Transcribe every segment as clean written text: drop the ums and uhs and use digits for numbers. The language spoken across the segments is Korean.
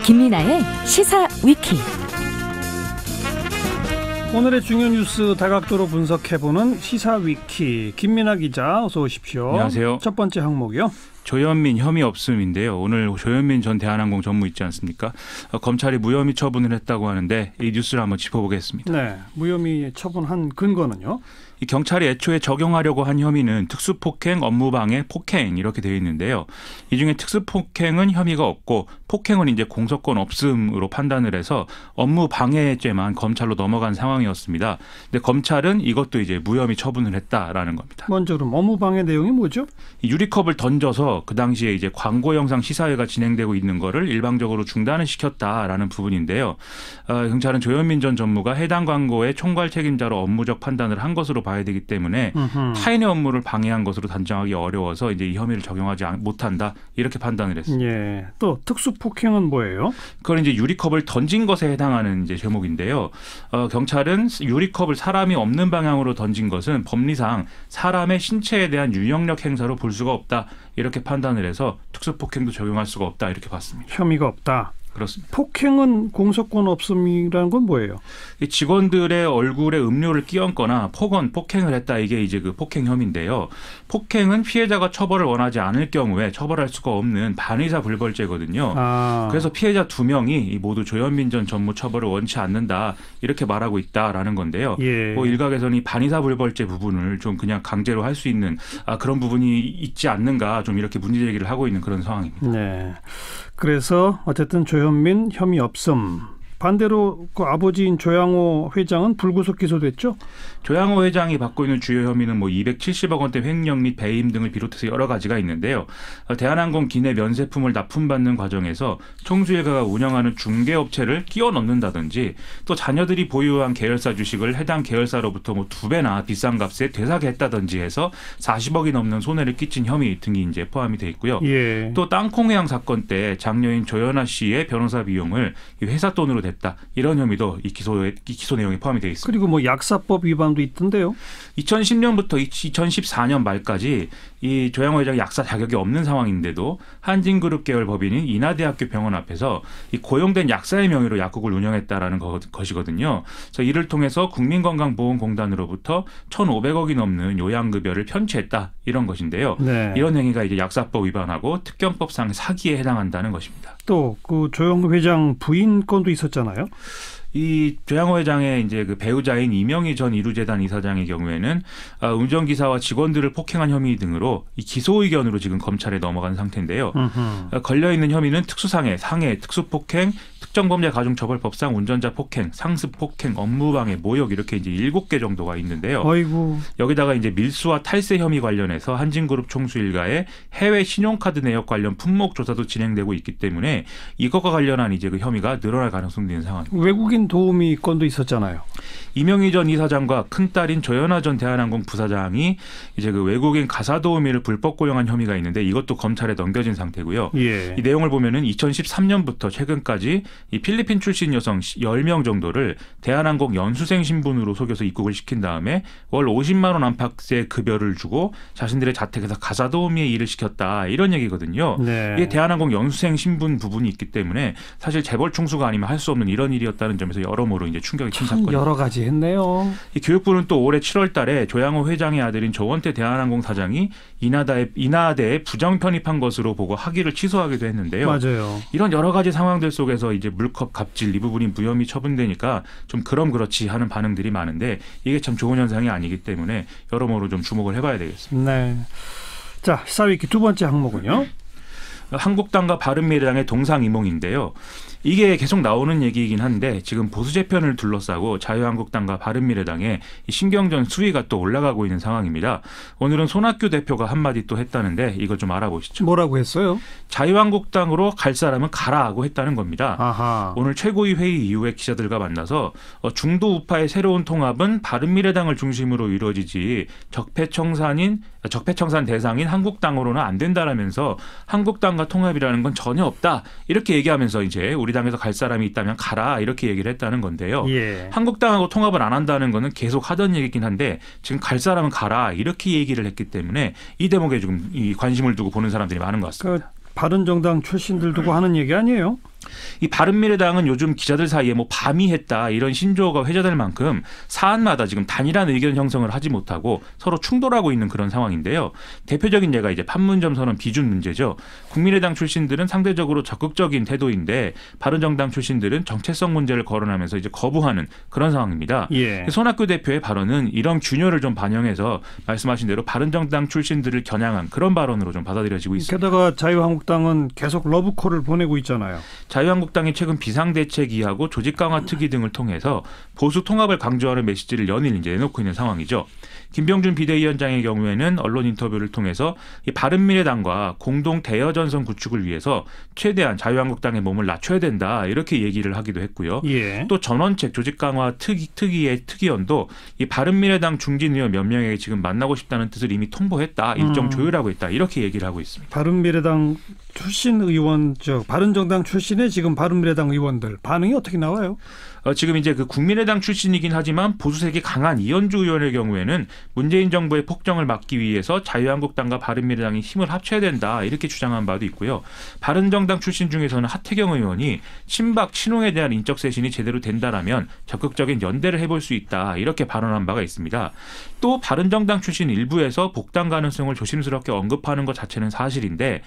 김민아의 시사 위키. 오늘의 중요 뉴스 다각도로 분석해보는 시사 위키. 김민아 기자, 어서 오십시오. 안녕하세요. 첫 번째 항목이요. 조현민 혐의 없음인데요. 오늘 조현민 전 대한항공 전무 있지 않습니까? 검찰이 무혐의 처분을 했다고 하는데 이 뉴스를 한번 짚어보겠습니다. 네, 무혐의 처분한 근거는요? 이 경찰이 애초에 적용하려고 한 혐의는 특수폭행, 업무방해, 폭행 이렇게 되어 있는데요. 이 중에 특수폭행은 혐의가 없고 폭행은 이제 공소권 없음으로 판단을 해서 업무방해죄만 검찰로 넘어간 상황이었습니다. 근데 검찰은 이것도 이제 무혐의 처분을 했다라는 겁니다. 먼저 그럼 업무방해 내용이 뭐죠? 이 유리컵을 던져서 그 당시에 이제 광고 영상 시사회가 진행되고 있는 거를 일방적으로 중단을 시켰다라는 부분인데요. 경찰은 조현민 전 전무가 해당 광고의 총괄 책임자로 업무적 판단을 한 것으로 봐야 되기 때문에 타인의 업무를 방해한 것으로 단정하기 어려워서 이제 이 혐의를 적용하지 못한다 이렇게 판단을 했습니다. 예. 또 특수폭행은 뭐예요? 그건 이제 유리컵을 던진 것에 해당하는 이제 제목인데요. 경찰은 유리컵을 사람이 없는 방향으로 던진 것은 법리상 사람의 신체에 대한 유형력 행사로 볼 수가 없다 이렇게 판단을 해서 특수폭행도 적용할 수가 없다 이렇게 봤습니다. 혐의가 없다. 그렇습니다. 폭행은 공소권 없음이라는 건 뭐예요? 직원들의 얼굴에 음료를 끼얹거나 폭행을 했다. 이게 이제 그 폭행 혐의인데요. 폭행은 피해자가 처벌을 원하지 않을 경우에 처벌할 수가 없는 반의사 불벌죄거든요. 그래서 피해자 2명이 모두 조현민 전 전무 처벌을 원치 않는다 이렇게 말하고 있다라는 건데요. 예. 뭐 일각에서는 이 반의사 불벌죄 부분을 좀 그냥 강제로 할 수 있는 그런 부분이 있지 않는가 좀 이렇게 문제 제기를 하고 있는 그런 상황입니다. 네. 그래서 어쨌든 조현민 혐의 없음. 반대로 그 아버지인 조양호 회장은 불구속 기소됐죠? 조양호 회장이 받고 있는 주요 혐의는 뭐 270억 원대 횡령 및 배임 등을 비롯해서 여러 가지가 있는데요. 대한항공 기내 면세품을 납품받는 과정에서 총수일가가 운영하는 중개업체를 끼워 넣는다든지 또 자녀들이 보유한 계열사 주식을 해당 계열사로부터 뭐 2배나 비싼 값에 되사게 했다든지 해서 40억이 넘는 손해를 끼친 혐의 등이 이제 포함이 돼 있고요. 예. 또 땅콩회항 사건 때 장녀인 조연아 씨의 변호사 비용을 회사 돈으로 냈다. 이런 혐의도 이 기소 내용에 포함이 되어 있습니다. 그리고 뭐 약사법 위반도 있던데요. 2010년부터 2014년 말까지 이 조양호 회장이 약사 자격이 없는 상황인데도 한진그룹 계열 법인인 인하대학교 병원 앞에서 이 고용된 약사의 명의로 약국을 운영했다라는 것이거든요. 그래서 이를 통해서 국민건강보험공단으로부터 1,500억이 넘는 요양급여를 편취했다 이런 것인데요. 네. 이런 행위가 이제 약사법 위반하고 특경법상 사기에 해당한다는 것입니다. 또 그 조양호 회장 부인 건도 있었잖아요. 이 조양호 회장의 이제 그 배우자인 이명희 전 이루재단 이사장의 경우에는 운전기사와 직원들을 폭행한 혐의 등으로 이 기소 의견으로 지금 검찰에 넘어간 상태인데요. 걸려 있는 혐의는 특수상해, 상해, 특수폭행, 특정범죄가중처벌법상 운전자 폭행, 상습 폭행, 업무방해, 모욕 이렇게 이제 7개 정도가 있는데요. 아이고. 여기다가 이제 밀수와 탈세 혐의 관련해서 한진그룹 총수 일가의 해외 신용카드 내역 관련 품목 조사도 진행되고 있기 때문에 이것과 관련한 이제 그 혐의가 늘어날 가능성도 있는 상황입니다. 외국인 도우미 건도 있었잖아요. 이명희 전 이사장과 큰딸인 조연아 전 대한항공 부사장이 이제 그 외국인 가사 도우미를 불법 고용한 혐의가 있는데 이것도 검찰에 넘겨진 상태고요. 예. 이 내용을 보면은 2013년부터 최근까지 이 필리핀 출신 여성 10명 정도를 대한항공 연수생 신분으로 속여서 입국을 시킨 다음에 월 50만 원 안팎의 급여를 주고 자신들의 자택에서 가사 도우미의 일을 시켰다 이런 얘기거든요. 네. 이게 대한항공 연수생 신분 부분이 있기 때문에 사실 재벌 총수가 아니면 할 수 없는 이런 일이었다는 점에서 여러모로 이제 충격이 큰 사건입니다. 여러 가지 했네요. 이 교육부는 또 올해 7월달에 조양호 회장의 아들인 조원태 대한항공 사장이 인하대에 부정 편입한 것으로 보고 학위를 취소하기도 했는데요. 맞아요. 이런 여러 가지 상황들 속에서 이제 물컵 갑질 이 부분이 무혐의 처분되니까 좀 그렇지 하는 반응들이 많은데 이게 참 좋은 현상이 아니기 때문에 여러모로 좀 주목을 해봐야 되겠습니다. 네. 자, 시사위키 두 번째 항목은요. 한국당과 바른미래당의 동상이몽인데요. 이게 계속 나오는 얘기이긴 한데 지금 보수 재편을 둘러싸고 자유한국당과 바른미래당의 신경전 수위가 또 올라가고 있는 상황입니다. 오늘은 손학규 대표가 한마디 또 했다는데 이거 좀 알아보시죠. 뭐라고 했어요? 자유한국당으로 갈 사람은 가라고 했다는 겁니다. 아하. 오늘 최고위 회의 이후에 기자들과 만나서 중도 우파의 새로운 통합은 바른미래당을 중심으로 이루어지지 적폐청산 대상인 한국당으로는 안 된다라면서 한국당과 통합이라는 건 전혀 없다. 이렇게 얘기하면서 이제 우리 당에서 갈 사람이 있다면 가라 이렇게 얘기를 했다는 건데요. 예. 한국당하고 통합을 안 한다는 거는 계속 하던 얘기긴 한데 지금 갈 사람은 가라 이렇게 얘기를 했기 때문에 이 대목에 좀 이 관심을 두고 보는 사람들이 많은 것 같습니다. 바른정당 출신들 두고 하는 얘기 아니에요? 이 바른미래당은 요즘 기자들 사이에 뭐 밤이 했다 이런 신조어가 회자될 만큼 사안마다 지금 단일한 의견 형성을 하지 못하고 서로 충돌하고 있는 그런 상황인데요. 대표적인 예가 이제 판문점 선언 비준 문제죠. 국민의당 출신들은 상대적으로 적극적인 태도인데 바른정당 출신들은 정체성 문제를 거론하면서 이제 거부하는 그런 상황입니다. 예. 손학규 대표의 발언은 이런 균열을 좀 반영해서 말씀하신 대로 바른정당 출신들을 겨냥한 그런 발언으로 좀 받아들여지고 있습니다. 게다가 자유한국당은 계속 러브콜을 보내고 있잖아요. 자유한국당이 최근 비상대책위하고 조직 강화 특위 등을 통해서 보수 통합을 강조하는 메시지를 연일 이제 내놓고 있는 상황이죠. 김병준 비대위원장의 경우에는 언론 인터뷰를 통해서 이 바른미래당과 공동 대여 전선 구축을 위해서 최대한 자유한국당의 몸을 낮춰야 된다 이렇게 얘기를 하기도 했고요. 예. 또 전원책 조직 강화 특위의 특위원도 이 바른미래당 중진 의원 몇 명에게 지금 만나고 싶다는 뜻을 이미 통보했다, 일정 조율하고 있다 이렇게 얘기를 하고 있습니다. 바른미래당 출신 의원, 바른정당 출신의 지금 바른미래당 의원들 반응이 어떻게 나와요? 지금 이제 그 국민의당 출신이긴 하지만 보수색이 강한 이현주 의원의 경우에는 문재인 정부의 폭정을 막기 위해서 자유한국당과 바른미래당이 힘을 합쳐야 된다 이렇게 주장한 바도 있고요. 바른정당 출신 중에서는 하태경 의원이 친박 친홍에 대한 인적 쇄신이 제대로 된다라면 적극적인 연대를 해볼 수 있다 이렇게 발언한 바가 있습니다. 또 바른정당 출신 일부에서 복당 가능성을 조심스럽게 언급하는 것 자체는 사실인데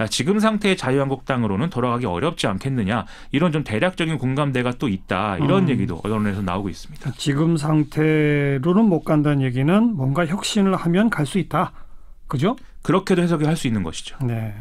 지금 상태의 자유한국당으로는 돌아가기 어렵지 않겠느냐 이런 좀 대략적인 공감대가 또 있다 이런 얘기도 언론에서 나오고 있습니다. 지금 상태로는 못 간다는 얘기는 뭔가 혁신을 하면 갈 수 있다. 그죠? 그렇게도 해석을 할 수 있는 것이죠. 네.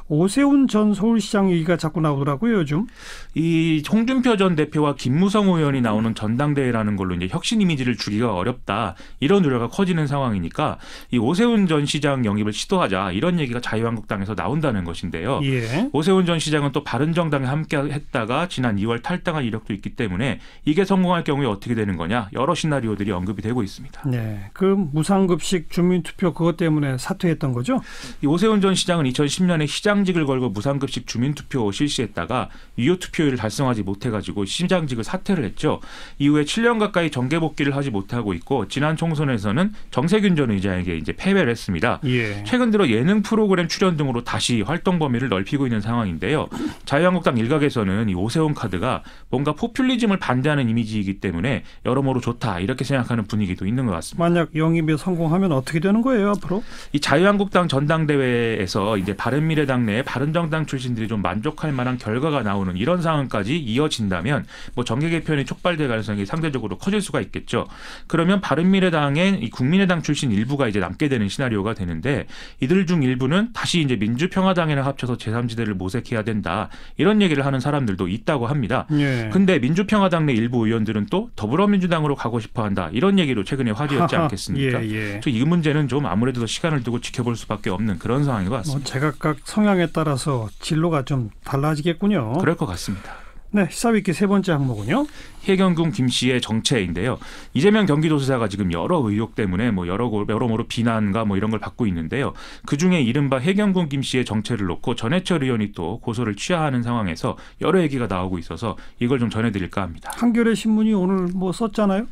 오세훈 전 서울시장 얘기가 자꾸 나오더라고요, 요즘. 이 홍준표 전 대표와 김무성 의원이 나오는 전당대회라는 걸로 이제 혁신 이미지를 주기가 어렵다. 이런 우려가 커지는 상황이니까 이 오세훈 전 시장 영입을 시도하자. 이런 얘기가 자유한국당에서 나온다는 것인데요. 예. 오세훈 전 시장은 또 바른정당에 함께 했다가 지난 2월 탈당한 이력도 있기 때문에 이게 성공할 경우에 어떻게 되는 거냐. 여러 시나리오들이 언급이 되고 있습니다. 네. 그 무상급식 주민투표 그것 때문에 사퇴했던 거죠? 이 오세훈 전 시장은 2010년에 시장직을 걸고 무상급식 주민투표 실시했다가 유효 투표율을 달성하지 못해가지고 시장직을 사퇴를 했죠. 이후에 7년 가까이 정계 복귀를 하지 못하고 있고 지난 총선에서는 정세균 전 의장에게 이제 패배를 했습니다. 예. 최근 들어 예능 프로그램 출연 등으로 다시 활동 범위를 넓히고 있는 상황인데요. 자유한국당 일각에서는 이 오세훈 카드가 뭔가 포퓰리즘을 반대하는 이미지이기 때문에 여러모로 좋다 이렇게 생각하는 분위기도 있는 것 같습니다. 만약 영입에 성공하면 어떻게 되는 거예요, 앞으로? 이 자유한국당 전당대회에서 이제 바른미래당 내 바른정당 출신들이 좀 만족할 만한 결과가 나오는 이런 상황까지 이어진다면 뭐 정계 개편이 촉발될 가능성이 상대적으로 커질 수가 있겠죠. 그러면 바른미래당의 이 국민의당 출신 일부가 이제 남게 되는 시나리오가 되는데 이들 중 일부는 다시 이제 민주평화당이랑 합쳐서 제3지대를 모색해야 된다 이런 얘기를 하는 사람들도 있다고 합니다. 예. 근데 민주평화당 내 일부 의원들은 또 더불어민주당으로 가고 싶어한다 이런 얘기로 최근에 화제였지 않겠습니까? 예. 이 문제는 좀 아무래도 더 시간을 두고 지켜볼 수밖에 없는 그런 상황인 것 같습니다. 제각각 성향에 따라서 진로가 좀 달라지겠군요. 그럴 것 같습니다. 네, 시사위키 세 번째 항목은요. 해경군 김 씨의 정체인데요. 이재명 경기도지사가 지금 여러 의혹 때문에 뭐 여러모로 비난과 뭐 이런 걸 받고 있는데요. 그중에 이른바 해경군 김 씨의 정체를 놓고 전해철 의원이 또 고소를 취하하는 상황에서 여러 얘기가 나오고 있어서 이걸 좀 전해드릴까 합니다. 한겨레 신문이 오늘 뭐 썼잖아요.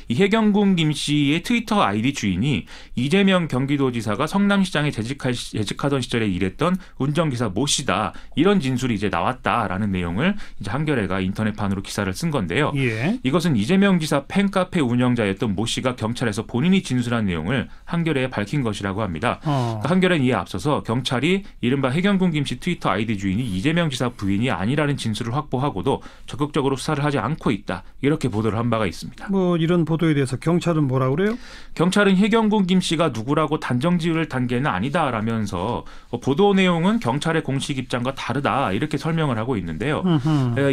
이 해경군 김 씨의 트위터 아이디 주인이 이재명 경기도지사가 성남시장에 재직하던 시절에 일했던 운전기사 모 씨다. 이런 진술이 이제 나왔다라는 내용을 이제 한겨레가 인터넷판으로 기사를 쓴 건데요. 예. 이것은 이재명 지사 팬카페 운영자였던 모 씨가 경찰에서 본인이 진술한 내용을 한겨레에 밝힌 것이라고 합니다. 그러니까 한겨레는 이에 앞서서 경찰이 이른바 해경군 김 씨 트위터 아이디 주인이 이재명 지사 부인이 아니라는 진술을 확보하고도 적극적으로 수사를 하지 않고 있다. 이렇게 보도를 한 바가 있습니다. 뭐 이런 보도에 대해서 경찰은 뭐라 그래요? 경찰은 해경군 김 씨가 누구라고 단정 지을 단계는 아니다라면서 보도 내용은 경찰의 공식 입장과 다르다 이렇게 설명을 하고 있는데요.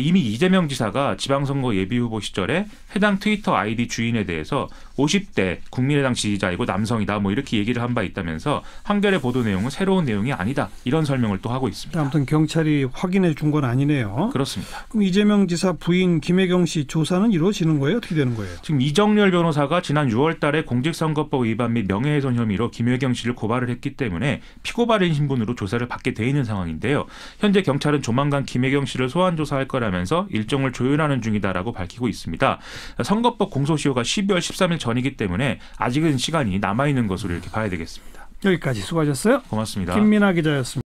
이미 이재명 지사가 지방선거 예비후보 시절에 해당 트위터 아이디 주인에 대해서 50대 국민의당 지지자이고 남성이다 뭐 이렇게 얘기를 한 바 있다면서 한겨레 보도 내용은 새로운 내용이 아니다 이런 설명을 또 하고 있습니다. 아무튼 경찰이 확인해 준 건 아니네요. 그렇습니다. 그럼 이재명 지사 부인 김혜경 씨 조사는 이루어지는 거예요? 어떻게 되는 거예요? 지금 이정렬 변호사가 지난 6월 달에 공직선거법 위반 및 명예훼손 혐의로 김혜경 씨를 고발을 했기 때문에 피고발인 신분으로 조사를 받게 돼 있는 상황인데요. 현재 경찰은 조만간 김혜경 씨를 소환 조사할 거라면서 일정을 조율하는 중이다라고 밝히고 있습니다. 선거법 공소시효가 12월 13일 전이기 때문에 아직은 시간이 남아있는 것으로 이렇게 봐야 되겠습니다. 여기까지 수고하셨어요. 고맙습니다. 김민아 기자였습니다.